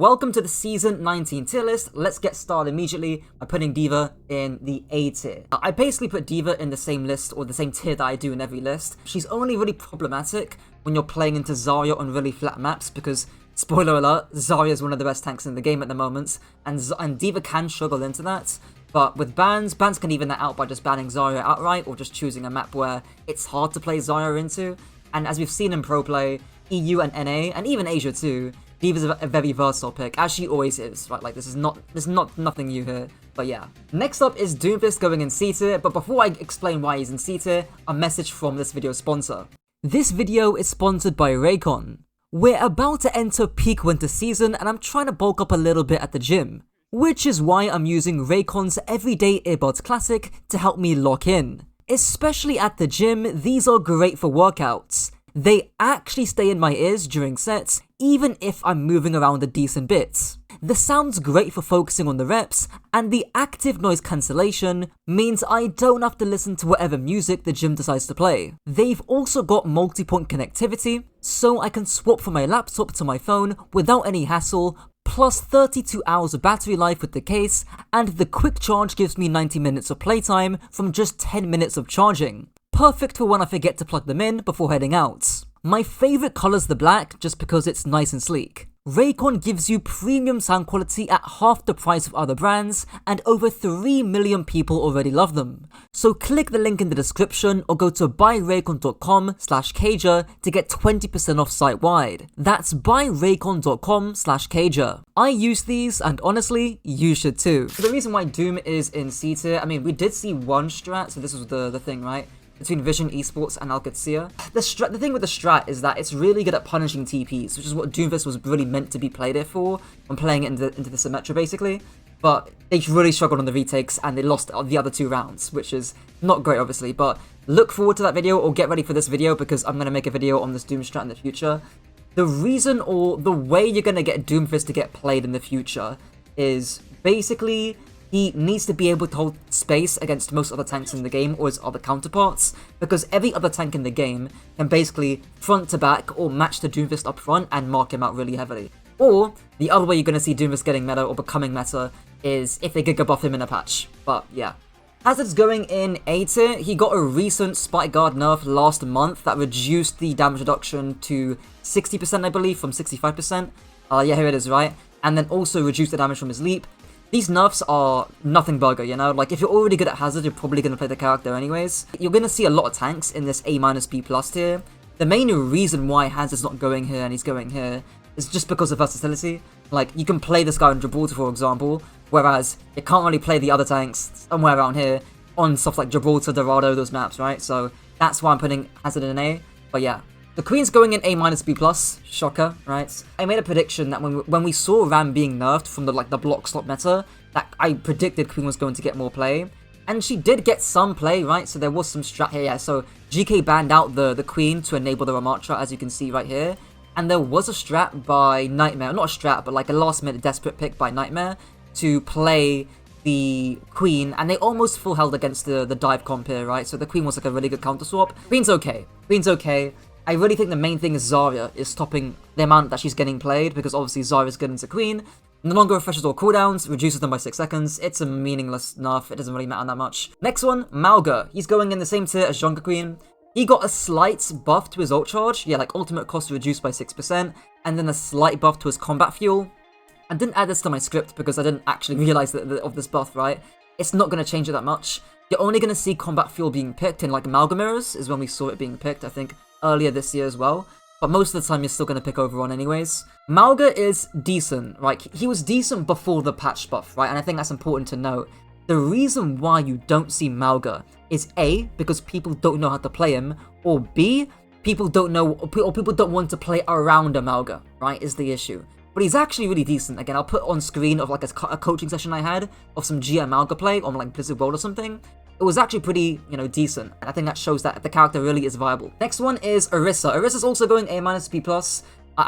Welcome to the Season 19 tier list. Let's get started immediately by putting D.Va in the A tier. I basically put D.Va in the same list, or the same tier that I do in every list. She's only really problematic when you're playing into Zarya on really flat maps, because, spoiler alert, Zarya is one of the best tanks in the game at the moment, and D.Va can struggle into that. But with bans can even that out by just banning Zarya outright, or just choosing a map where it's hard to play Zarya into. And as we've seen in pro play, EU and NA, and even Asia too, D.Va's a very versatile pick, as she always is, right? Like, this is nothing new here, but yeah. Next up is Doomfist going in C tier, but before I explain why he's in C tier, a message from this video's sponsor. This video is sponsored by Raycon. We're about to enter peak winter season, and I'm trying to bulk up a little bit at the gym, which is why I'm using Raycon's Everyday Earbuds Classic to help me lock in. Especially at the gym, these are great for workouts. They actually stay in my ears during sets, even if I'm moving around a decent bit. The sound's great for focusing on the reps, and the active noise cancellation means I don't have to listen to whatever music the gym decides to play. They've also got multi-point connectivity, so I can swap from my laptop to my phone without any hassle, plus 32 hours of battery life with the case, and the quick charge gives me 90 minutes of playtime from just 10 minutes of charging. Perfect for when I forget to plug them in before heading out. My favourite colour's the black, just because it's nice and sleek. Raycon gives you premium sound quality at half the price of other brands, and over 3 million people already love them. So click the link in the description or go to buyraycon.com/Cager to get 20% off site-wide. That's buyraycon.com/Cager. I use these, and honestly, you should too. So the reason why Doom is in C tier, I mean, we did see one strat, so this was the thing, right? Between Vision Esports and Alcatia. The thing with the strat is that it's really good at punishing TPs, which is what Doomfist was really meant to be played here for when playing it into the Symmetra basically. But they really struggled on the retakes and they lost the other 2 rounds, which is not great obviously, but look forward to that video or get ready for this video because I'm going to make a video on this Doom strat in the future. The reason or the way you're going to get Doomfist to get played in the future is basically he needs to be able to hold space against most other tanks in the game or his other counterparts, because every other tank in the game can basically front to back or match the Doomfist up front and mark him out really heavily. Or, the other way you're going to see Doomfist getting meta or becoming meta is if they Giga buff him in a patch. But yeah. Hazard's going in A tier. He got a recent Spike Guard nerf last month that reduced the damage reduction to 60% I believe, from 65%. Yeah, here it is, right? And then also reduced the damage from his leap. These nerfs are nothing burger, you know? Like, if you're already good at Hazard, you're probably going to play the character anyways. You're going to see a lot of tanks in this A-B+ tier. The main reason why Hazard's not going here and he's going here is just because of versatility. Like, you can play this guy on Gibraltar, for example, whereas you can't really play the other tanks somewhere around here on stuff like Gibraltar, Dorado, those maps, right? So that's why I'm putting Hazard in A. But yeah. The Queen's going in A-B+, shocker, right? I made a prediction that when we saw Ram being nerfed from the block slot meta, that I predicted Queen was going to get more play. And she did get some play, right? So there was some strat here, yeah. So GK banned out the Queen to enable the Ramattra, as you can see right here. And there was a strat by Nightmare, not a strat, but like a last minute desperate pick by Nightmare to play the Queen, and they almost full held against the dive comp here, right? So the Queen was like a really good counter swap. Queen's okay. I really think the main thing is Zarya is stopping the amount that she's getting played, because obviously Zarya's good into Queen. No longer refreshes all cooldowns, reduces them by 6 seconds. It's a meaningless nerf, it doesn't really matter that much. Next one, Mauga. He's going in the same tier as Junkerqueen. He got a slight buff to his ult charge, yeah, like ultimate cost reduced by 6%, and then a slight buff to his combat fuel. I didn't add this to my script because I didn't actually realize of this buff, right? It's not going to change it that much. You're only going to see combat fuel being picked in like Mauga mirrors, is when we saw it being picked, I think earlier this year as well, but most of the time you're still going to pick Overwatch anyways. Mauga is decent, right? He was decent before the patch buff, right? And I think that's important to note. The reason why you don't see Mauga is A, because people don't know how to play him, or B, people don't know, or people don't want to play around a Mauga, right, is the issue. But he's actually really decent. Again, I'll put on screen of like a coaching session I had of some GM Mauga play on like Blizzard World or something. It was actually pretty, you know, decent. And I think that shows that the character really is viable. Next one is Orisa. Orisa's also going A-B+.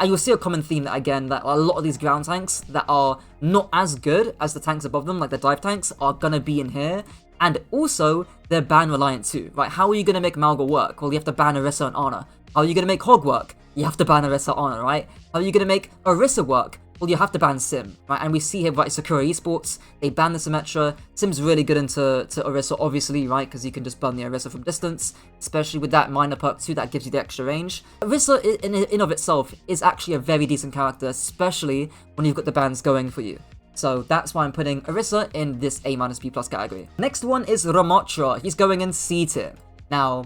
You'll see a common theme that, again, that a lot of these ground tanks that are not as good as the tanks above them, like the dive tanks, are gonna be in here. And also, they're ban reliant too, right? How are you gonna make Mauga work? Well, you have to ban Orisa and Ana. How are you going to make Hog work? You have to ban Orisa Honor, right? How are you going to make Orisa work? Well, you have to ban Sim, right? And we see here, right, Sakura Esports, they ban the Symmetra. Sim's really good into Orisa, obviously, right? Because you can just burn the Orisa from distance, especially with that minor perk too, that gives you the extra range. Orisa, in of itself, is actually a very decent character, especially when you've got the bans going for you. So that's why I'm putting Orisa in this A-B+ category. Next one is Ramattra. He's going in C tier. Now,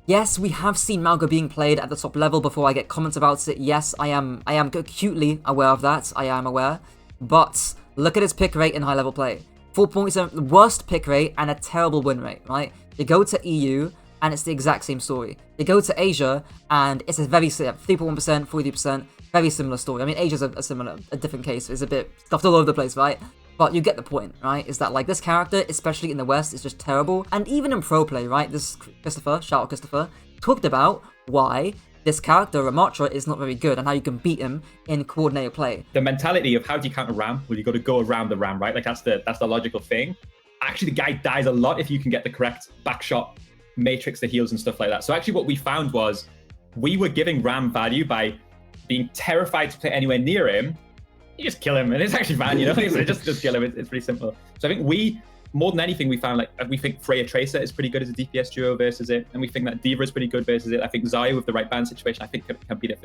yes, we have seen Mauga being played at the top level before I get comments about it. Yes, I am acutely aware of that. I am aware. But look at his pick rate in high level play. 4.7, the worst pick rate and a terrible win rate, right? You go to EU and it's the exact same story. You go to Asia and it's a very 3.1%, 43%, very similar story. I mean, Asia's a different case. It's a bit stuffed all over the place, right? But you get the point, right? Is that, like, this character, especially in the West, is just terrible. And even in pro play, right? This Christopher, shout out Christopher, talked about why this character, Ramattra, is not very good and how you can beat him in coordinated play. The mentality of how do you counter Ram? Well, you got to go around the Ram, right? Like, that's the logical thing. Actually, the guy dies a lot if you can get the correct backshot, matrix the heals and stuff like that. So actually what we found was we were giving Ram value by being terrified to play anywhere near him. You just kill him, and it's actually fine, you know? So just kill him, it's pretty simple. So I think we, more than anything, we found, like, we think Freya Tracer is pretty good as a DPS duo versus it, and we think that D.Va is pretty good versus it. I think Zarya with the right ban situation, I think can beat it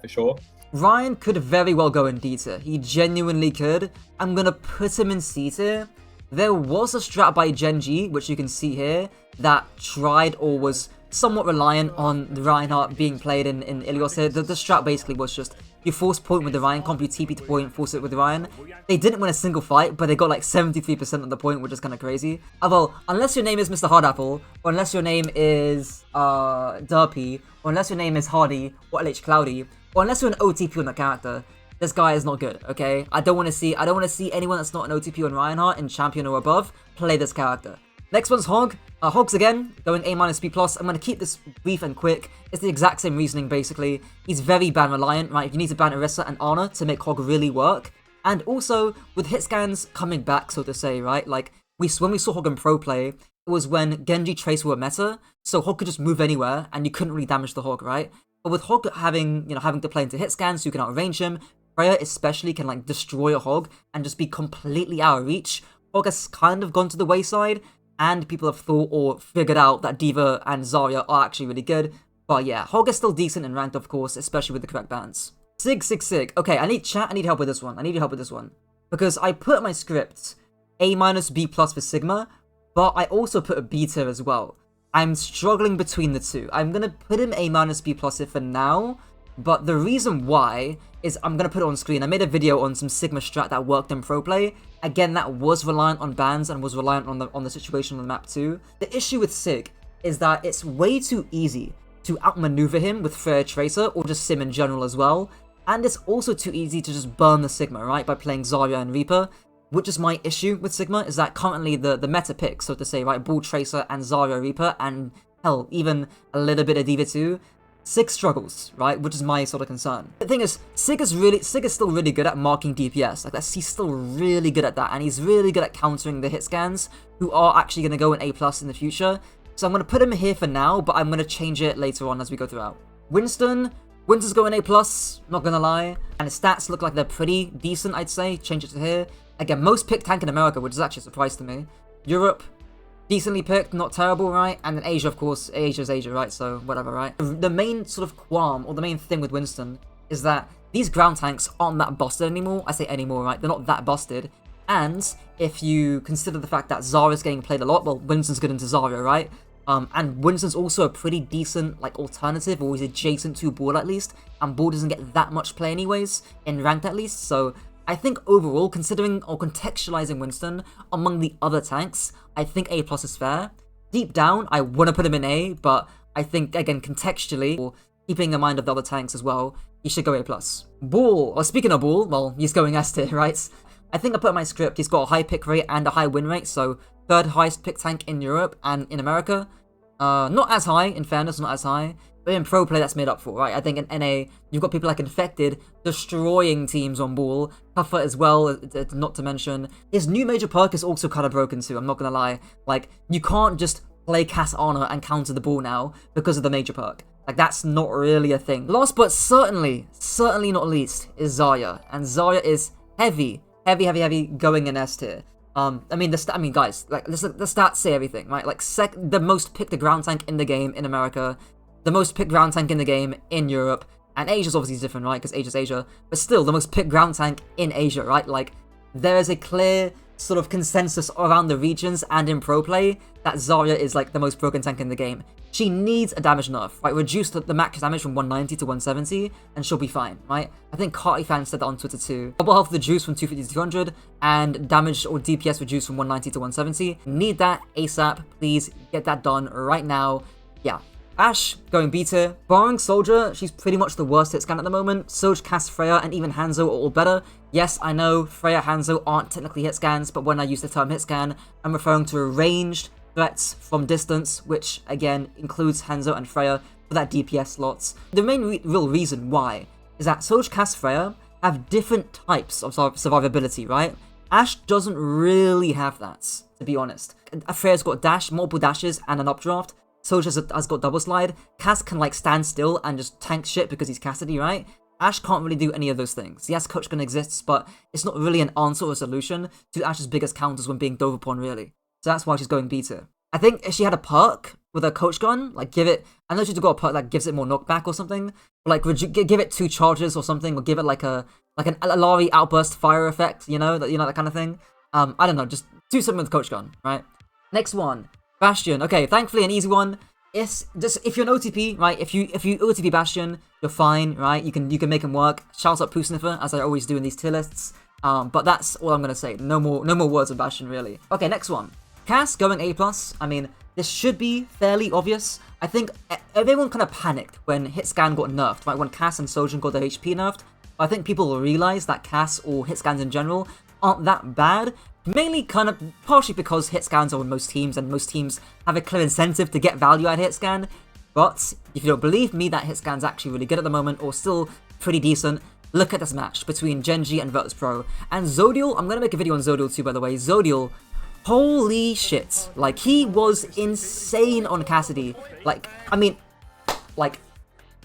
for sure. Ryan could very well go in D tier. He genuinely could. I'm gonna put him in C tier. There was a strat by Genji, which you can see here, that tried or was somewhat reliant on the Reinhardt being played in Ilios here. The strat basically was just, you force point with the Ryan comp, you TP to point, force it with the Ryan. They didn't win a single fight, but they got like 73% of the point, which is kind of crazy. Although, unless your name is Mr. Hardapple, or unless your name is Derpy, or unless your name is Hardy, or LH Cloudy, or unless you're an OTP on the character, this guy is not good, okay? I don't want to see anyone that's not an OTP on Reinhardt in Champion or above play this character. Next one's Hog. Hogs again, going A-B+. I'm going to keep this brief and quick. It's the exact same reasoning, basically. He's very ban reliant, right? You need to ban Orisa and Ana to make Hog really work. And also, with hit scans coming back, so to say, right? Like, when we saw Hog in pro play, it was when Genji Tracer were meta, so Hog could just move anywhere, and you couldn't really damage the Hog, right? But with Hog having to play into hit scans, so you can outrange him, Freya especially can, like, destroy a Hog and just be completely out of reach. Hog has kind of gone to the wayside, and people have thought or figured out that D.Va and Zarya are actually really good. But yeah, Hog is still decent in ranked, of course, especially with the correct bans. Sig. Okay, I need help with this one. Because I put my script A-B+ for Sigma, but I also put a B tier as well. I'm struggling between the two. I'm going to put him A-B+ here for now, but the reason why is I'm going to put it on screen. I made a video on some Sigma strat that worked in pro play. Again, that was reliant on bans and was reliant on the situation on the map too. The issue with Sig is that it's way too easy to outmaneuver him with Freya Tracer or just Sim in general as well. And it's also too easy to just burn the Sigma, right, by playing Zarya and Reaper. Which is my issue with Sigma, is that currently the meta pick, so to say, right, Bull Tracer and Zarya Reaper, and hell, even a little bit of D.Va too, Sig struggles, right, which is my sort of concern. The thing is, Sig is still really good at marking DPS, like he's still really good at that, and he's really good at countering the hit scans, who are actually going to go in A+ in the future. So I'm going to put him here for now, but I'm going to change it later on as we go throughout. Winston's going A+, not gonna lie, and his stats look like they're pretty decent, I'd say. Change it to here. Again, most picked tank in America, which is actually a surprise to me. Europe, decently picked, not terrible, right? And then Asia, of course. Asia's Asia, right? So, whatever, right? The main sort of qualm, or the main thing with Winston, is that these ground tanks aren't that busted anymore. I say anymore, right? They're not that busted. And if you consider the fact that Zarya's getting played a lot, well, Winston's good into Zarya, right? And Winston's also a pretty decent, like, alternative, or he's adjacent to Ball at least. And Ball doesn't get that much play anyways, in ranked at least. So, I think overall, considering or contextualizing Winston among the other tanks, I think A+ is fair. Deep down, I want to put him in A, but I think, again, contextually, or keeping in mind of the other tanks as well, he should go A+. Ball, or speaking of Ball, well, he's going S tier, right? I think I put in my script, he's got a high pick rate and a high win rate, so third highest pick tank in Europe and in America. Not as high, in fairness, not as high. But in pro play, that's made up for, right? I think in NA, you've got people like Infected destroying teams on Ball. Puffer as well, not to mention. His new major perk is also kind of broken too, I'm not gonna lie. Like, you can't just play Cass Ana and counter the Ball now because of the major perk. Like, that's not really a thing. Last but certainly not least, is Zarya. And Zarya is heavy going in S tier. I mean, guys, like, the stats say everything, right? Like, the most picked ground tank in the game in America, the most picked ground tank in the game in Europe, and Asia's obviously different, right? Because Asia's Asia, but still, the most picked ground tank in Asia, right? Like, there is a clear sort of consensus around the regions and in pro play that Zarya is, like, the most broken tank in the game. She needs a damage nerf, right? Reduce the max damage from 190 to 170, and she'll be fine, right? I think Carty fan said that on Twitter too. Double health reduced from 250 to 200, and damage or DPS reduced from 190 to 170. Need that ASAP. Please get that done right now. Yeah. Ashe, going B tier. Barring Soldier, she's pretty much the worst hit scan at the moment. Soj, Cass, Freya, and even Hanzo are all better. Yes, I know Freya, Hanzo aren't technically hit scans, but when I use the term hit scan, I'm referring to a ranged threats from distance, which again includes Hanzo and Freya for that DPS slots. The main real reason why is that Soj, Cass, Freya have different types of survivability, right? Ashe doesn't really have that, to be honest. Freya's got dash, multiple dashes, and an updraft. Soj has got double slide. Cass can like stand still and just tank shit because he's Cassidy, right? Ashe can't really do any of those things. Yes, Coach Gun exists, but it's not really an answer or a solution to Ashe's biggest counters when being dove upon, really. So that's why she's going B tier. I think if she had a perk with her Coach Gun, like give it, I know she's got a perk that gives it more knockback or something, but like give it 2 charges or something, or give it like an Illari outburst fire effect, you know that kind of thing. I don't know, just do something with Coach Gun, right? Next one, Bastion. Okay, thankfully an easy one. It's just if you're an OTP, right? If you OTP Bastion, you're fine, right? You can make him work. Shout out Poo Sniffer, as I always do in these tier lists. But that's all I'm gonna say. No more words on Bastion, really. Okay, next one. Cass going A+. I mean, this should be fairly obvious. I think everyone kind of panicked when Hitscan got nerfed, right? When Cass and Sojourn got their HP nerfed. But I think people will realize that Cass or Hitscans in general aren't that bad. Mainly kind of partially because Hitscans are with most teams, and most teams have a clear incentive to get value out of Hitscan. But if you don't believe me that Hitscan's actually really good at the moment, or still pretty decent, look at this match between Genji and Virtus.pro. And Zodial, I'm gonna make a video on Zodial too, by the way. Zodial, holy shit. Like, he was insane on Cassidy. Like, I mean, like,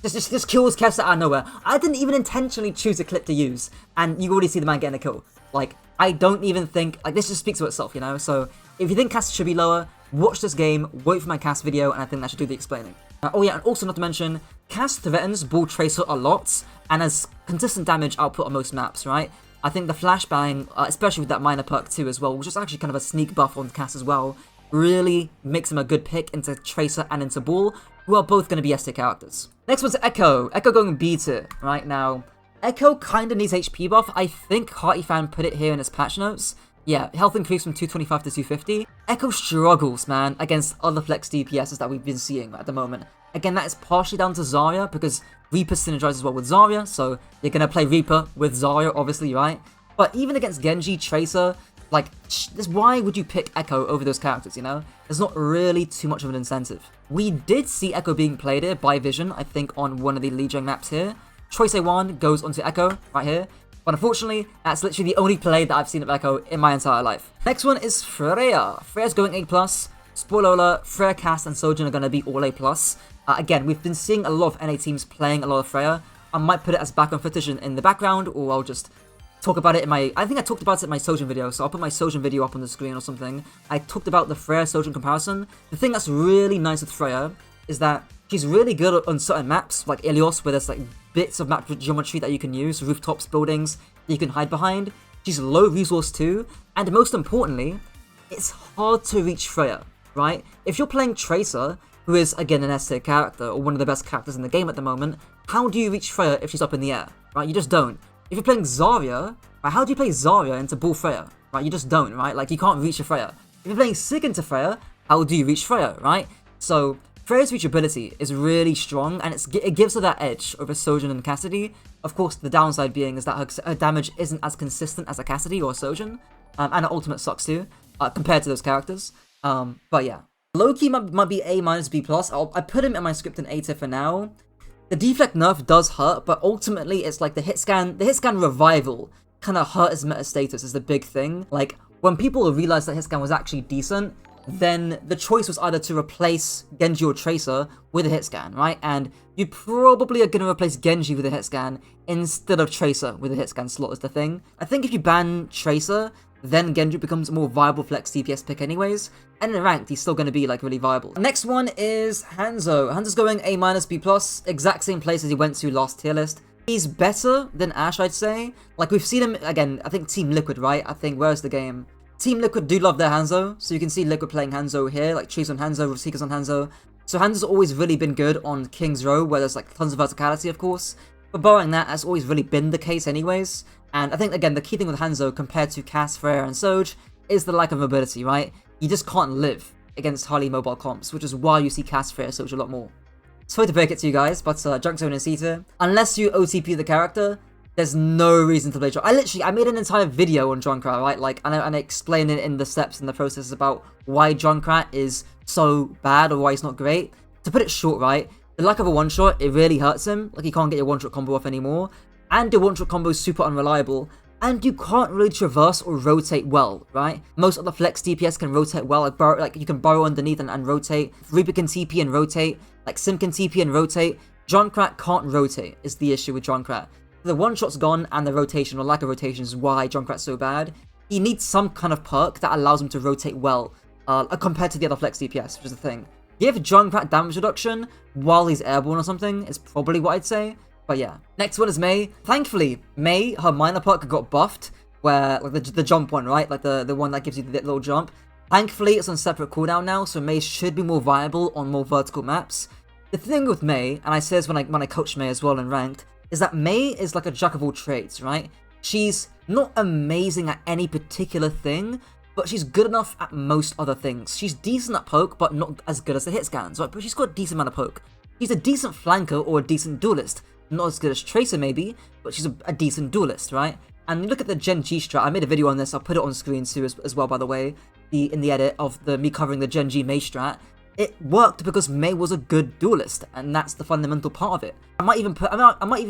just kills Cass out of nowhere. I didn't even intentionally choose a clip to use, and you already see the man getting a kill. Like, I don't even think, like, this just speaks to itself, you know? So, if you think Cass should be lower, watch this game, wait for my Cass video, and I think that should do the explaining. Oh yeah, and also not to mention, Cass threatens Ball Tracer a lot, and has consistent damage output on most maps, right? I think the flashbang, especially with that minor perk too as well, which is actually kind of a sneak buff on Cass as well, really makes him a good pick into Tracer and into Ball, who are both going to be S tier characters. Next one's Echo. Echo going B tier right now. Echo kind of needs HP buff. I think Hearty Fan put it here in his patch notes. Yeah, health increase from 225 to 250. Echo struggles, man, against other flex DPSs that we've been seeing at the moment. Again, that is partially down to Zarya, because Reaper synergizes well with Zarya, so you're going to play Reaper with Zarya, obviously, right? But even against Genji, Tracer, like, why would you pick Echo over those characters, you know? There's not really too much of an incentive. We did see Echo being played here by Vision, I think, on one of the Lijiang maps here. Choice A1 goes onto Echo, right here. But unfortunately, that's literally the only play that I've seen of Echo in my entire life. Next one is Freya. Freya's going A+. Spoiler alert, Freya, Cass, and Sojourn are going to be all A+. Again, we've been seeing a lot of NA teams playing a lot of Freya. I might put it as background footage in the background, or I'll just talk about it in my... I think I talked about it in my Sojourn video, so I'll put my Sojourn video up on the screen or something. I talked about the Freya-Sojourn comparison. The thing that's really nice with Freya is that she's really good on certain maps, like Ilios, where there's like bits of map geometry that you can use, rooftops, buildings that you can hide behind. She's low resource too, and most importantly, it's hard to reach Freya, right? If you're playing Tracer, who is again an S tier character, or one of the best characters in the game at the moment, how do you reach Freya if she's up in the air, right? You just don't. If you're playing Zarya, right, how do you play Zarya into Bull Freya, right? You just don't, right? Like, you can't reach a Freya. If you're playing Sig into Freya, how do you reach Freya, right? So, Freya's reachability is really strong, and it gives her that edge over Sojourn and Cassidy. Of course, the downside being is that her damage isn't as consistent as a Cassidy or a Sojourn, and her ultimate sucks too, compared to those characters. But yeah. Loki might be A- B+. I put him in my script in A tier for now. The deflect nerf does hurt, but ultimately it's like the hit scan revival kind of hurt his meta status is the big thing. Like, when people realized that hit scan was actually decent, then the choice was either to replace Genji or Tracer with a hit scan, right? And you probably are going to replace Genji with a hit scan instead of Tracer with a hit scan slot is the thing. I think if you ban Tracer, then Genji becomes a more viable flex DPS pick anyways, and in ranked, he's still going to be like really viable. Next one is Hanzo. Hanzo's going A-, B+, exact same place as he went to last tier list. He's better than Ashe, I'd say. Like, we've seen him, again, I think Team Liquid, right? I think, where's the game? Team Liquid do love their Hanzo, so you can see Liquid playing Hanzo here, like Trees on Hanzo, Seekers on Hanzo. So Hanzo's always really been good on King's Row, where there's like tons of verticality, of course. But barring that, that's always really been the case anyways. And I think, again, the key thing with Hanzo compared to Cass, Freja, and Soj is the lack of mobility, right? You just can't live against highly mobile comps, which is why you see Cass, Freja, Soj a lot more. Sorry to break it to you guys, but Junkzone and C-tier, unless you OTP the character, there's no reason to play Junkrat. I made an entire video on Junkrat, right? Like, and I explained it in the steps and the process about why Junkrat is so bad or why he's not great. To put it short, right? The lack of a one-shot, it really hurts him. Like, you can't get your one-shot combo off anymore. And your one-shot combo is super unreliable. And you can't really traverse or rotate well, right? Most other flex DPS can rotate well. Like you can burrow underneath and rotate. Reaper can TP and rotate. Like, Sim can TP and rotate. Junkrat can't rotate, is the issue with Junkrat. The one-shot's gone, and the rotation, or lack of rotation, is why Junkrat's so bad. He needs some kind of perk that allows him to rotate well, compared to the other flex DPS, which is the thing. Give Junkrat damage reduction while he's airborne or something, is probably what I'd say. But yeah. Next one is Mei. Thankfully, Mei, her minor perk got buffed, where, like, the jump one, right? Like, the one that gives you the little jump. Thankfully, it's on separate cooldown now, so Mei should be more viable on more vertical maps. The thing with Mei, and I say this when I coached Mei as well in ranked, is that Mei is like a jack of all trades, right? She's not amazing at any particular thing, but she's good enough at most other things. She's decent at poke, but not as good as the hit scans, right? But she's got a decent amount of poke. She's a decent flanker or a decent duelist. Not as good as Tracer maybe, but she's a decent duelist, right? And you look at the Genji strat, I made a video on this, I'll put it on screen too as well, by the way, in the edit of me covering the Genji Mei strat. It worked because Mei was a good duelist, and that's the fundamental part of it. I might even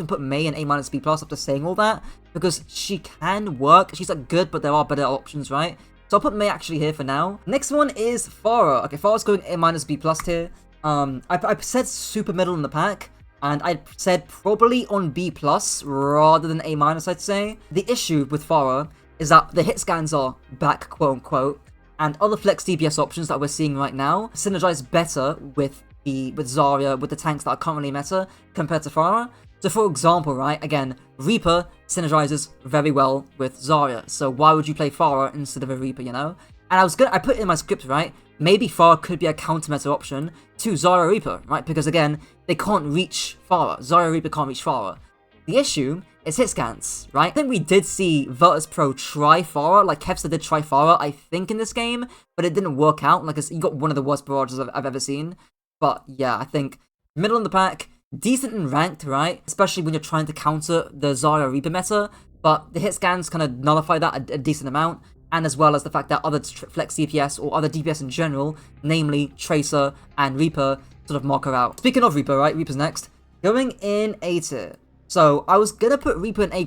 put Mei in A- B+ after saying all that, because she can work. She's like good, but there are better options, right? So I'll put Mei actually here for now. Next one is Pharah. Okay, Pharah's going A- B+ here. I said super middle in the pack, and I said probably on B+ rather than A-, I'd say. The issue with Pharah is that the hit scans are back, quote unquote, and other flex DPS options that we're seeing right now synergize better with Zarya, with the tanks that are currently meta, compared to Pharah. So for example, right, again, Reaper synergizes very well with Zarya, so why would you play Pharah instead of a Reaper, you know? And I put in my script, right, maybe Pharah could be a counter meta option to Zarya Reaper, right, because again, they can't reach Pharah. Zarya Reaper can't reach Pharah. The issue is hit scans, right? I think we did see Virtus Pro try Pharah, like Kevster did try Pharah, I think, in this game, but it didn't work out. Like, he got one of the worst barrages I've ever seen. But yeah, I think middle in the pack, decent in ranked, right? Especially when you're trying to counter the Zarya Reaper meta, but the hit scans kind of nullify that a decent amount, and as well as the fact that other flex DPS or other DPS in general, namely Tracer and Reaper, sort of mark her out. Speaking of Reaper, right? Reaper's next. Going in A tier. So I was gonna put Reaper in A+,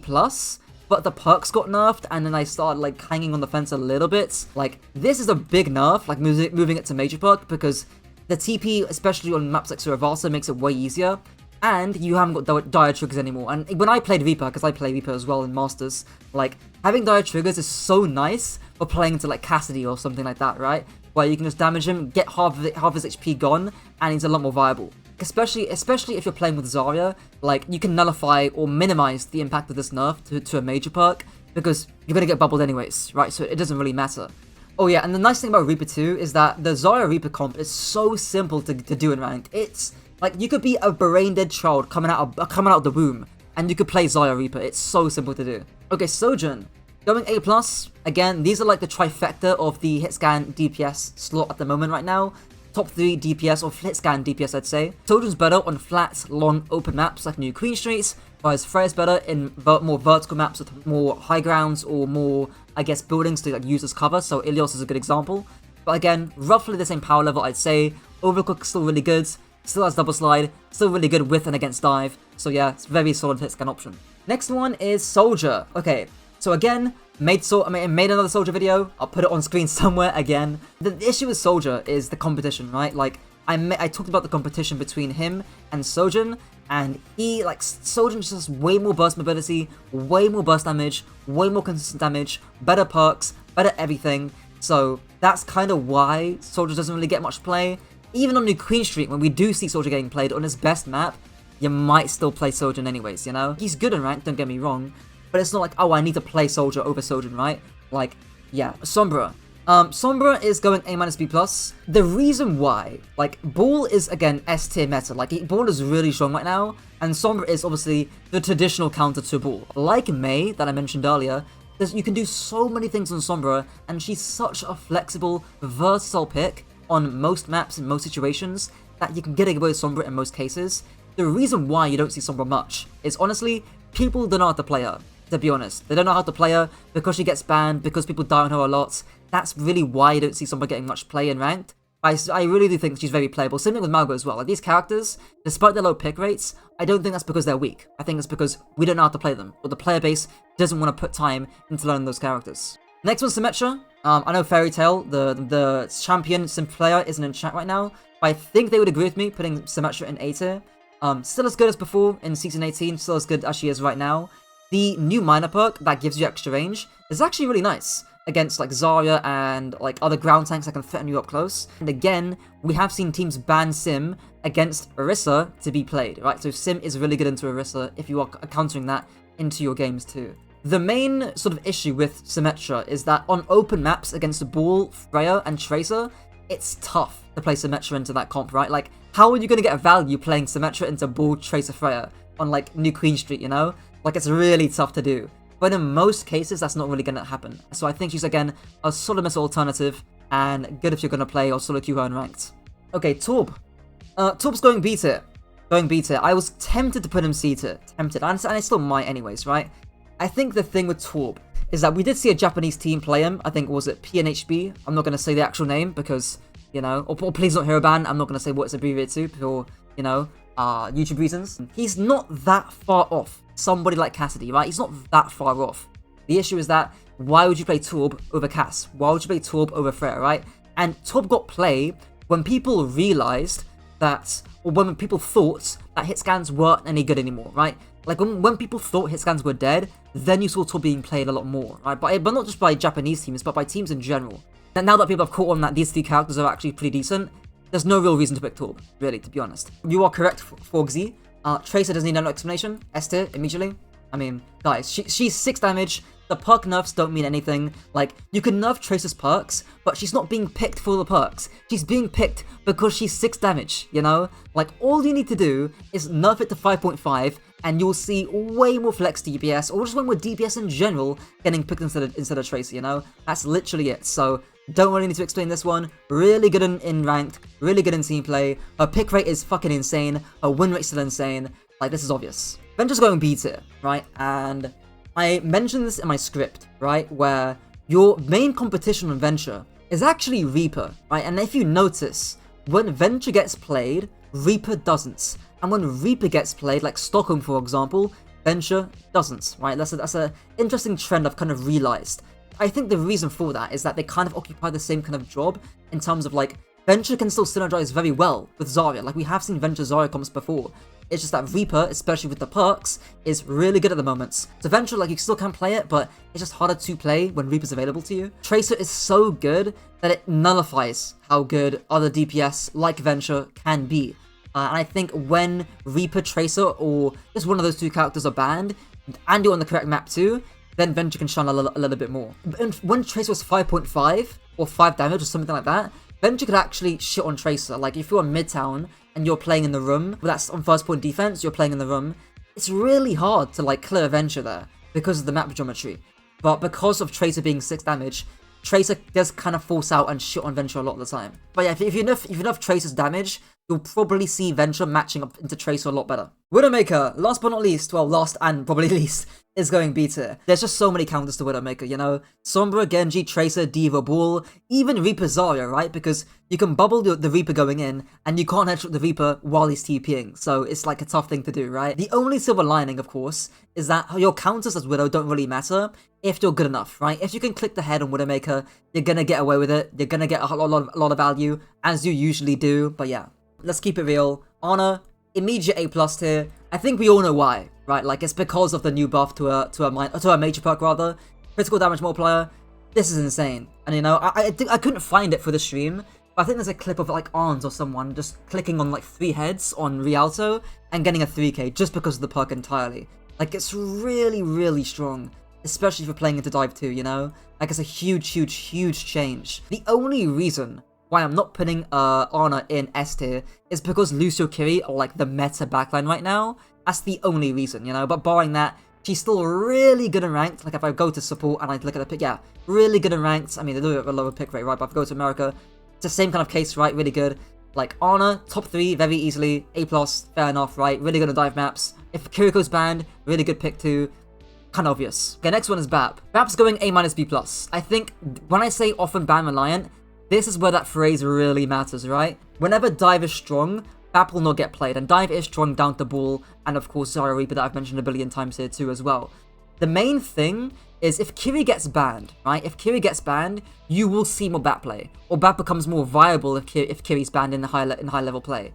but the perks got nerfed, and then I started like hanging on the fence a little bit. Like, this is a big nerf, like moving it to major perk, because the TP, especially on maps like Suravasa, makes it way easier, and you haven't got dire triggers anymore. And when I played Reaper, because I play Reaper as well in Masters, like, having dire triggers is so nice for playing into like Cassidy or something like that, right? Where you can just damage him, get half his HP gone, and he's a lot more viable. Especially if you're playing with Zarya, like, you can nullify or minimize the impact of this nerf to a major perk, because you're gonna get bubbled anyways, right? So it doesn't really matter. Oh yeah, and the nice thing about Reaper too is that the Zarya Reaper comp is so simple to do in ranked. It's like, you could be a brain-dead child coming out of the womb, and you could play Zarya Reaper. It's so simple to do. Okay, Sojourn. Going A+, again, these are like the trifecta of the hitscan DPS slot at the moment right now. Top 3 DPS, or hitscan DPS I'd say. Sojourn's better on flat, long, open maps like New Queen Streets, whereas Freya's better in more vertical maps with more high grounds or more, I guess, buildings to like use as cover, so Ilios is a good example. But again, roughly the same power level I'd say. Overcook's still really good, still has double slide, still really good with and against dive, so yeah, it's a very solid hitscan option. Next one is Soldier. Okay, so again, made another Soldier video. I'll put it on screen somewhere again. The issue with Soldier is the competition, right? Like, I talked about the competition between him and Sojourn, and Sojourn just has way more burst mobility, way more burst damage, way more consistent damage, better perks, better everything. So that's kind of why Soldier doesn't really get much play. Even on New Queen Street, when we do see Soldier getting played on his best map, you might still play Sojourn anyways, you know? He's good in rank, don't get me wrong, but it's not like, oh, I need to play Soldier over Sojourn, right? Like, yeah. Sombra. Sombra is going A-B+. The reason why, like, Ball is, again, S-tier meta. Like, Ball is really strong right now, and Sombra is obviously the traditional counter to Ball. Like Mei, that I mentioned earlier, you can do so many things on Sombra, and she's such a flexible, versatile pick on most maps in most situations that you can get away with Sombra in most cases. The reason why you don't see Sombra much is, honestly, people don't know how to play her, to be honest. They don't know how to play her because she gets banned, because people die on her a lot. That's really why you don't see Sombra getting much play in ranked. I really do think she's very playable. Same thing with Mauga as well. Like, these characters, despite their low pick rates, I don't think that's because they're weak. I think it's because we don't know how to play them, or the player base doesn't want to put time into learning those characters. Next one's Symmetra. I know Fairy Tail, the champion sim player, isn't in chat right now, but I think they would agree with me putting Symmetra in A tier. Still as good as before in Season 18, still as good as she is right now. The new minor perk that gives you extra range is actually really nice against like Zarya and like other ground tanks that can threaten you up close. And again, we have seen teams ban Sim against Orisa to be played, right? So Sim is really good into Orisa if you are countering that into your games too. The main sort of issue with Symmetra is that on open maps against Ball, Freja, and Tracer, it's tough to play Symmetra into that comp, right? Like, how are you going to get value playing Symmetra into Ball, Tracer, Freja on like New Queen Street, you know? Like, it's really tough to do. But in most cases, that's not really going to happen. So I think she's, again, a solid meta alternative, and good if you're going to play or solo queue her unranked. Okay, Torb. Torb's going B tier. Going B tier. I was tempted to put him C tier. Tempted. And I still might anyways, right? I think the thing with Torb is that we did see a Japanese team play him. I think, was it PNHB? I'm not going to say the actual name because, you know, or please not hero ban. I'm not going to say what it's abbreviated to for, you know, YouTube reasons. He's not that far off somebody like Cassidy, right? He's not that far off. The issue is that, why would you play Torb over Cass? Why would you play Torb over Freja, right? And Torb got play when people realized that, or when people thought that hit scans weren't any good anymore, right? Like, when people thought hit scans were dead, then you saw Torb being played a lot more, right? But not just by Japanese teams, but by teams in general. And now that people have caught on that these three characters are actually pretty decent, there's no real reason to pick Torb, really, to be honest. You are correct, Forgsy. Tracer doesn't need no explanation. S tier, immediately. I mean, guys, she's 6 damage. The perk nerfs don't mean anything. Like, you can nerf Tracer's perks, but she's not being picked for the perks. She's being picked because she's 6 damage, you know? Like, all you need to do is nerf it to 5.5, and you'll see way more flex DPS, or just way more DPS in general, getting picked instead of Tracer, you know? That's literally it. So, don't really need to explain this one. Really good in ranked, really good in team play. Her pick rate is fucking insane. Her win rate's still insane. Like, this is obvious. Venture's going B tier, right? And I mentioned this in my script, right? Where your main competition on Venture is actually Reaper, right? And if you notice, when Venture gets played, Reaper doesn't. And when Reaper gets played, like Stockholm for example, Venture doesn't, right? That's a interesting trend I've kind of realized. I think the reason for that is that they kind of occupy the same kind of job in terms of, like, Venture can still synergize very well with Zarya. Like, we have seen Venture Zarya comps before. It's just that Reaper, especially with the perks, is really good at the moment. So Venture, like, you still can play it, but it's just harder to play when Reaper's available to you. Tracer is so good that it nullifies how good other DPS like Venture can be. And I think when Reaper, Tracer, or just one of those two characters are banned, and you're on the correct map too, then Venture can shine a little bit more. And when Tracer was 5.5 or 5 damage or something like that, Venture could actually shit on Tracer. Like, if you're on Midtown and you're playing in the room, well, that's on first point defense, you're playing in the room, it's really hard to, like, clear Venture there because of the map geometry. But because of Tracer being 6 damage, Tracer does kind of force out and shit on Venture a lot of the time. But yeah, if you nerf Tracer's damage, you'll probably see Venture matching up into Tracer a lot better. Widowmaker, last but not least, well, last and probably least, is going B tier. There's just so many counters to Widowmaker, you know? Sombra, Genji, Tracer, Diva, Bull, even Reaper Zarya, right? Because you can bubble the Reaper going in, and you can't headshot the Reaper while he's TPing, so it's like a tough thing to do, right? The only silver lining, of course, is that your counters as Widow don't really matter if you're good enough, right? If you can click the head on Widowmaker, you're gonna get away with it, you're gonna get a lot of value, as you usually do, but yeah. Let's keep it real. Honor, immediate A+ tier. I think we all know why, right? Like, it's because of the new buff to a major perk, rather. Critical damage multiplier. This is insane. And, you know, I couldn't find it for the stream, but I think there's a clip of, like, Arns or someone just clicking on, like, 3 heads on Rialto and getting a 3k just because of the perk entirely. Like, it's really, really strong, especially if you're playing into Dive 2, you know? Like, it's a huge, huge, huge change. The only reason why I'm not putting Ana in S tier is because Lucio Kiri are like the meta backline right now. That's the only reason, you know, but barring that, she's still really good in ranked. Like if I go to support and I look at the pick, yeah, really good in ranked. I mean, they do have a lower pick rate, right, but if I go to America, it's the same kind of case, right, really good. Like Ana, top 3, very easily, A+, fair enough, right, really good on dive maps. If Kiriko's banned, really good pick too. Kind of obvious. Okay, next one is Bap. Bap's going A-, B+. I think when I say often ban reliant, this is where that phrase really matters, right? Whenever Dive is strong, Bap will not get played, and Dive is strong down to Bull, and of course Zarya Reaper that I've mentioned a billion times here too as well. The main thing is if Kiri gets banned, right? If Kiri gets banned, you will see more Bap play, or Bap becomes more viable if Kiri's banned in high level play.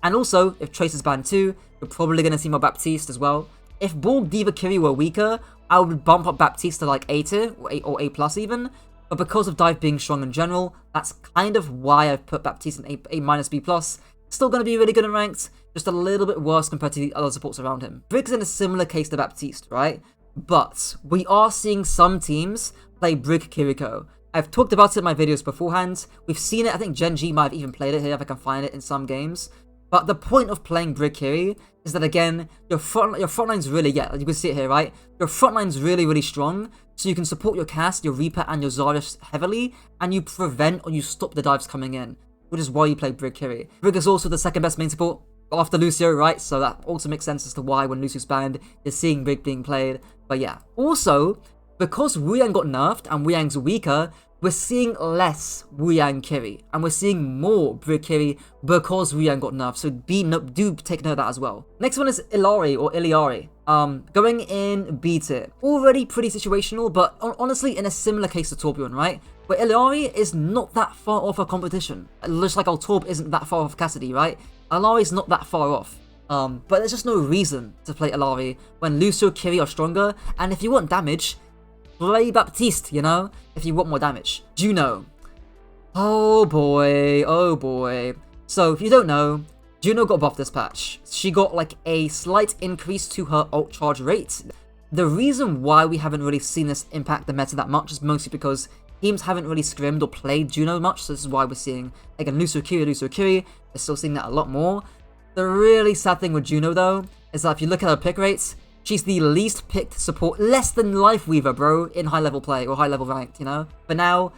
And also, if Tracer's banned too, you're probably going to see more Baptiste as well. If Bull, Diva, Kiri were weaker, I would bump up Baptiste to like A tier, or A+ even. But because of Dive being strong in general, that's kind of why I've put Baptiste in A-, B+. Still going to be really good in ranked, just a little bit worse compared to the other supports around him. Brig's in a similar case to Baptiste, right? But we are seeing some teams play Brig Kiriko. I've talked about it in my videos beforehand. We've seen it, I think Genji might have even played it here if I can find it in some games. But the point of playing Brig Kiri is that, again, your front line's really, yeah, you can see it here, right? Your front line's really, really strong, so you can support your cast, your Reaper, and your Zarya heavily, and you prevent or you stop the dives coming in, which is why you play Brig Kiri. Brig is also the second best main support after Lucio, right? So that also makes sense as to why when Lucio's banned, you're seeing Brig being played. But yeah. Also, because Wuyang got nerfed and Wuyang's weaker, we're seeing less Wuyang Kiri, and we're seeing more Brig Kiri because Wuyang got nerfed, so do take note of that as well. Next one is Illari, or Illari. Going in B tier. Already pretty situational, but honestly in a similar case to Torbjorn, right? Where Illari is not that far off a competition. Just like our Torb isn't that far off Cassidy, right? Illari's not that far off. But there's just no reason to play Illari when Lucio, Kiri are stronger, and if you want damage, play Baptiste, you know, if you want more damage. Juno. Oh boy, oh boy. So, if you don't know, Juno got buffed this patch. She got like a slight increase to her ult charge rate. The reason why we haven't really seen this impact the meta that much is mostly because teams haven't really scrimmed or played Juno much, so this is why we're seeing, again, Lucio Kiri, we're still seeing that a lot more. The really sad thing with Juno, though, is that if you look at her pick rates, she's the least picked support, less than Lifeweaver, bro, in high-level play, or high-level ranked, you know? But now,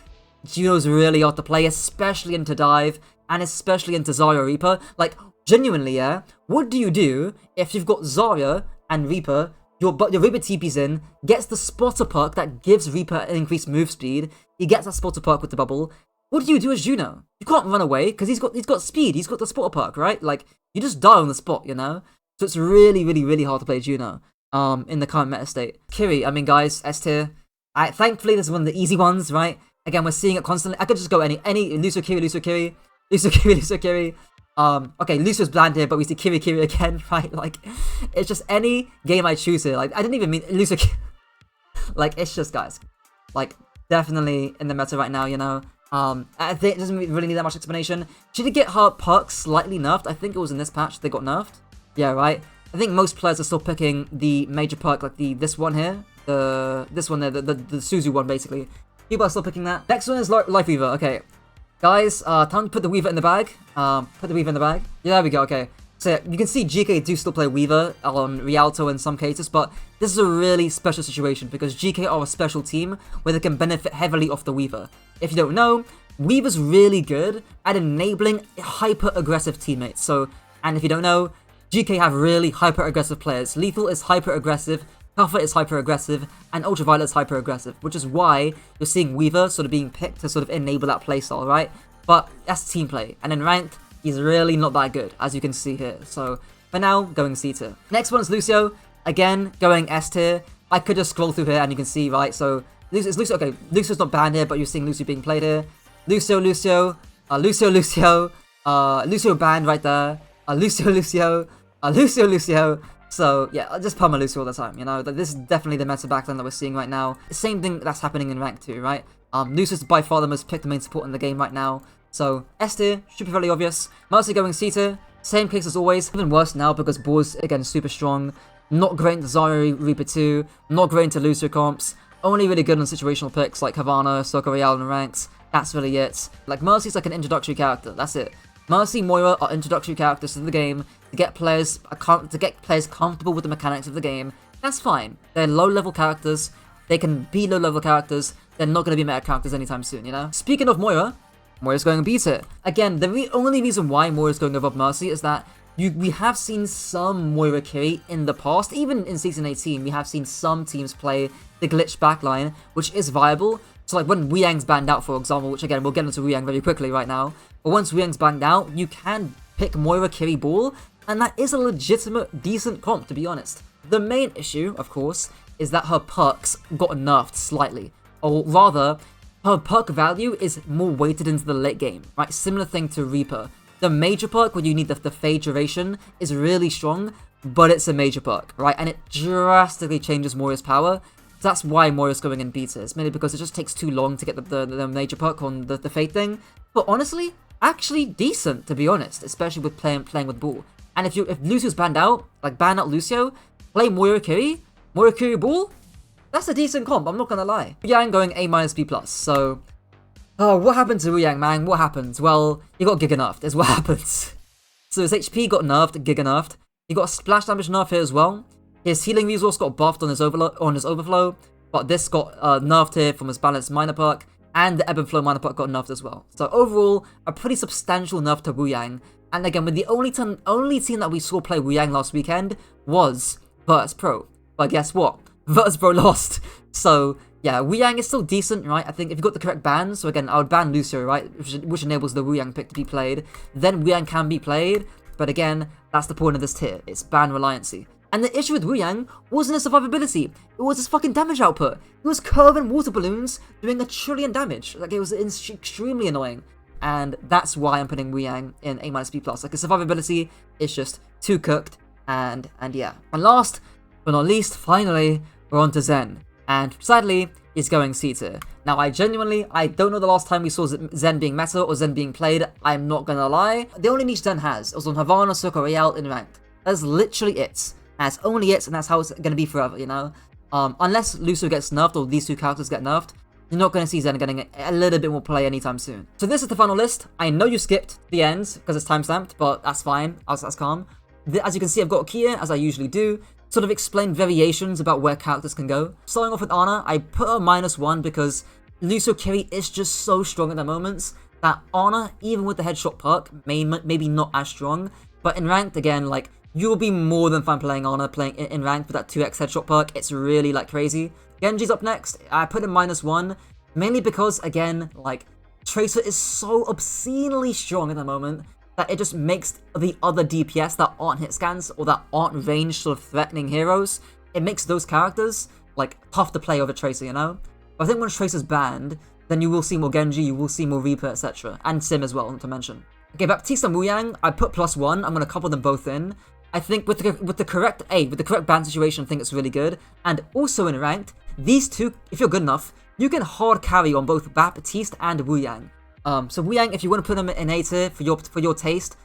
Juno's really hard to play, especially into Dive, and especially into Zarya Reaper. Like, genuinely, yeah? What do you do if you've got Zarya and Reaper, your Reaper TP's in, gets the spotter perk that gives Reaper an increased move speed, he gets that spotter perk with the bubble. What do you do as Juno? You can't run away, because he's got speed, he's got the spotter perk, right? Like, you just die on the spot, you know? So it's really, really, really hard to play Juno. In the current meta state. Kiri, I mean, guys, S tier. Thankfully, this is one of the easy ones, right? Again, we're seeing it constantly. I could just go any Lucio Kiri. Okay, Lucio's bland here, but we see Kiri again, right? Like, it's just any game I choose here. Like, I didn't even mean Lucio. Like, it's just, guys, like, definitely in the meta right now, you know. I think it doesn't really need that much explanation. She did get her perks slightly nerfed. I think it was in this patch they got nerfed. Yeah, right. I think most players are still picking the major perk, like this one here, this one there, the Suzu one, basically. People are still picking that. Next one is Lifeweaver. Okay, guys, time to put the Weaver in the bag. Put the Weaver in the bag. Yeah, there we go. Okay, so yeah, you can see GK do still play Weaver on Rialto in some cases, but this is a really special situation because GK are a special team where they can benefit heavily off the Weaver. If you don't know, Weaver's really good at enabling hyper-aggressive teammates. So, and if you don't know, GK have really hyper-aggressive players. Lethal is hyper-aggressive, Alpha is hyper-aggressive, and Ultraviolet is hyper-aggressive, which is why you're seeing Weaver sort of being picked to sort of enable that playstyle, right? But that's team play, and in ranked, he's really not that good, as you can see here. So, for now, going C tier. Next one is Lucio. Again, going S tier. I could just scroll through here and you can see, right? So, Lucio, okay, Lucio's not banned here, but you're seeing Lucio being played here. Lucio banned right there. Lucio. So, yeah, I'll just palm Lucio all the time, you know? This is definitely the meta backline that we're seeing right now. Same thing that's happening in rank 2, right? Lucio's by far the most picked main support in the game right now. So, S tier, should be fairly obvious. Mostly going C tier. Same case as always. Even worse now because Boar's, again, super strong. Not great into Zarya Reaper 2. Not great into Lucio comps. Only really good on situational picks like Havana, Soko Real, and ranks. That's really it. Like, Mercy's like an introductory character. That's it. Mercy, Moira are introductory characters to the game to get players comfortable with the mechanics of the game. That's fine. They're low-level characters. They can be low-level characters. They're not going to be meta characters anytime soon, you know? Speaking of Moira, Moira's going B tier. Again, the only reason why Moira's going above Mercy is that we have seen some Moira carry in the past. Even in Season 18, we have seen some teams play the glitch backline, which is viable. So like when Wuyang's banned out, for example, which again, we'll get into Wuyang very quickly right now. But once Wuyang's banned out, you can pick Moira carry ball, and that is a legitimate, decent comp, to be honest. The main issue, of course, is that her perks got nerfed slightly. Or rather, her perk value is more weighted into the late game, right? Similar thing to Reaper. The major perk, when you need the fade duration, is really strong, but it's a major perk, right? And it drastically changes Moira's power. So that's why Moira's going in B tier. It's mainly because it just takes too long to get the major perk on the fade thing. But honestly, actually decent, to be honest, especially with playing with ball. And if Lucio's banned out, like ban out Lucio, play Moira carry ball, that's a decent comp, I'm not gonna lie. Wuyang going A- B+, so... Oh, what happened to Wuyang, man? What happened? Well, he got Giga nerfed, is what happens. So his HP got nerfed, Giga nerfed. He got a splash damage nerf here as well. His healing resource got buffed on his overflow, but this got nerfed here from his balanced minor perk, and the ebb and flow minor perk got nerfed as well. So overall, a pretty substantial nerf to Wuyang. And again, with the only team that we saw play Wuyang last weekend was Virtus Pro. But guess what? Virtus Pro lost. So yeah, Wuyang is still decent, right? I think if you got the correct ban, so again, I would ban Lucio, right? Which enables the Wuyang pick to be played. Then Wuyang can be played, but again, that's the point of this tier. It's ban reliancy. And the issue with Wuyang wasn't his survivability, it was his fucking damage output. He was curving water balloons, doing 1 trillion damage. Like, it was extremely annoying. And that's why I'm putting Wuyang in A- B+. Like, his survivability is just too cooked, and yeah. And last but not least, finally, we're on to Zen. And sadly, he's going C tier. Now, I don't know the last time we saw Zen being meta or Zen being played, I'm not gonna lie. The only niche Zen has was on Havana, Soko Real, in ranked. That's literally it. That's only it, and that's how it's gonna be forever, you know? Unless Lucio gets nerfed or these two characters get nerfed, you're not gonna see Zen getting a little bit more play anytime soon. So this is the final list. I know you skipped the end because it's timestamped, but that's fine. That's calm. As you can see, I've got a key here, as I usually do, sort of explain variations about where characters can go. Starting off with Ana, I put her -1 because Lucio carry is just so strong at the moments that Ana, even with the headshot perk, maybe not as strong. But in ranked, again, like, you'll be more than fine playing Ana, playing in ranked with that 2x headshot perk. It's really, like, crazy. Genji's up next. I put him -1, mainly because, again, like, Tracer is so obscenely strong at the moment that it just makes the other DPS that aren't hit scans or that aren't ranged sort of threatening heroes, it makes those characters, like, tough to play over Tracer, you know? But I think when Tracer's banned, then you will see more Genji, you will see more Reaper, etc. And Sim as well, not to mention. Okay, Baptiste and Wuyang, I put +1, I'm gonna couple them both in. I think with the correct ban situation, I think it's really good. And also in ranked, these two, if you're good enough, you can hard carry on both Baptiste and Wuyang. So Wuyang, if you want to put him in A tier for your taste,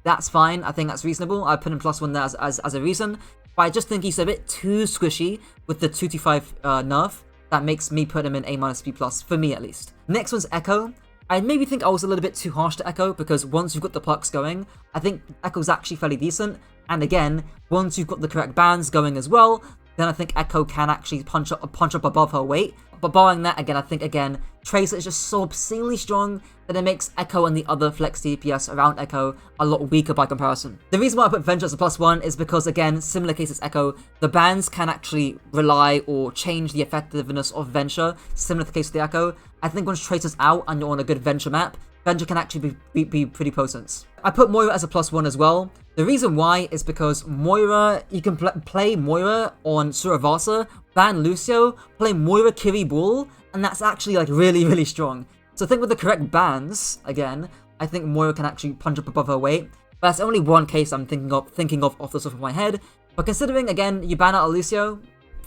that's fine. I think that's reasonable. I put him +1 there as a reason. But I just think he's a bit too squishy with the 225 nerf. That makes me put him in A- B+, for me at least. Next one's Echo. I maybe think I was a little bit too harsh to Echo because once you've got the perks going, I think Echo's actually fairly decent. And again, once you've got the correct bans going as well, then I think Echo can actually punch up above her weight. But barring that, again, I think, again, Tracer is just so obscenely strong that it makes Echo and the other flex DPS around Echo a lot weaker by comparison. The reason why I put Venture as a +1 is because, again, similar case as Echo, the bans can actually rely or change the effectiveness of Venture, similar to the case of the Echo. I think once Tracer's out and you're on a good Venture map, Venture can actually be pretty potent. I put Moira as a +1 as well. The reason why is because Moira, you can play Moira on Suravasa, ban Lucio, play Moira Kiri Bull, and that's actually like really strong. So I think with the correct bans, again, I think Moira can actually punch up above her weight. But that's only one case I'm thinking of off the top of my head. But considering, again, you ban out a Lucio,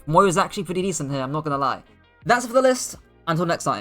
Moira's actually pretty decent here, I'm not gonna lie. That's it for the list. Until next time.